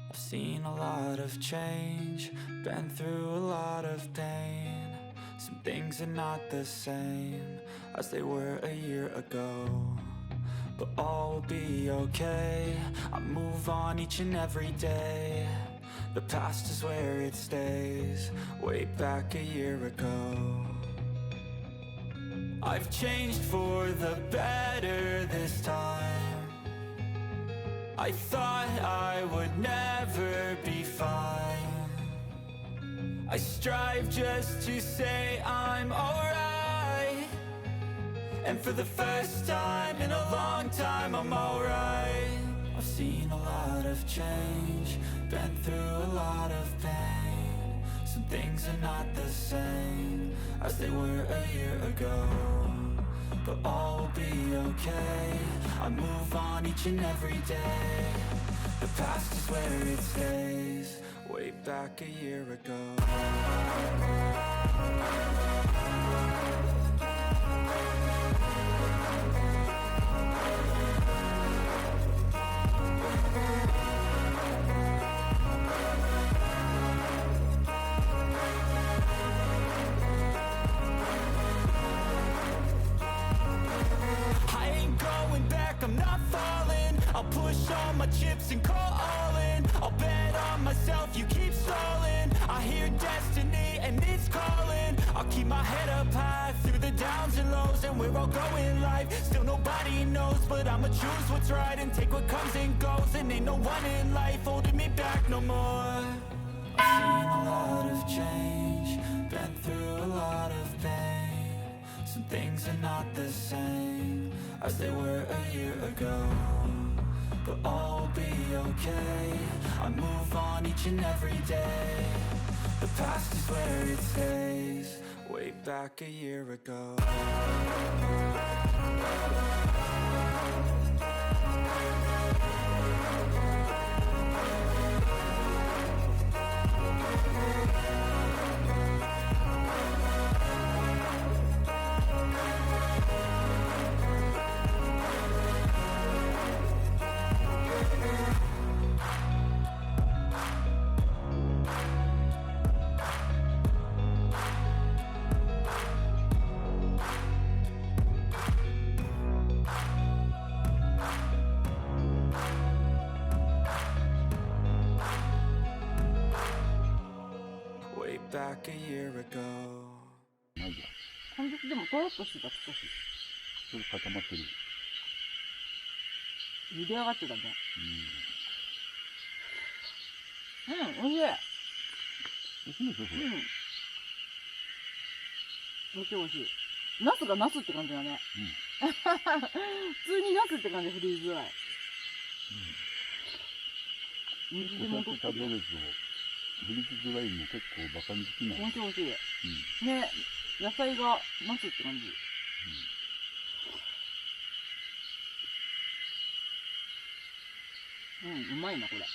I've seen a lot of change, been through a lot of pain. Some things are not the same as they were a year ago, but all will be okay. I move on each and every day. The past is where it stays, way back a year ago. I've changed for the better this time. I thought I would never be fine. I strive just to say I'm alright, and for the first time in a long time I'm alright. I've seen a lot of change, been through a lot of pain. Some things are not the same as they were a year ago, but all will be okay. I move on each and every day. The past is where it stays, way back a year ago. I'm not falling, I'll push all my chips and call all in. I'll bet on myself, you keep stalling. I hear destiny and it's calling. I'll keep my head up high through the downs and lows, and we're all going live. Still nobody knows, but I'ma choose what's right and take what comes and goes. And ain't no one in life holding me back no more. I've seen a lot of change, been through a lot of pain. Some things are not the same as they were a year ago, but all will be okay. I move on each and every day. The past is where it stays, way back a year ago. Back a year ago. 半熟でもとろっとしてた少し。それ固まってる。茹で上がってたじゃん。美味しい。美味しいでしょ、それ。めっちゃ美味しい。ナスがナスって感じだね。普通にナスって感じでフリーズドライ。水で戻って食べると。フリーズドライも結構バカに好きなの。ほんと美味しい。ね、野菜がナスって感じ。うまいな、これ。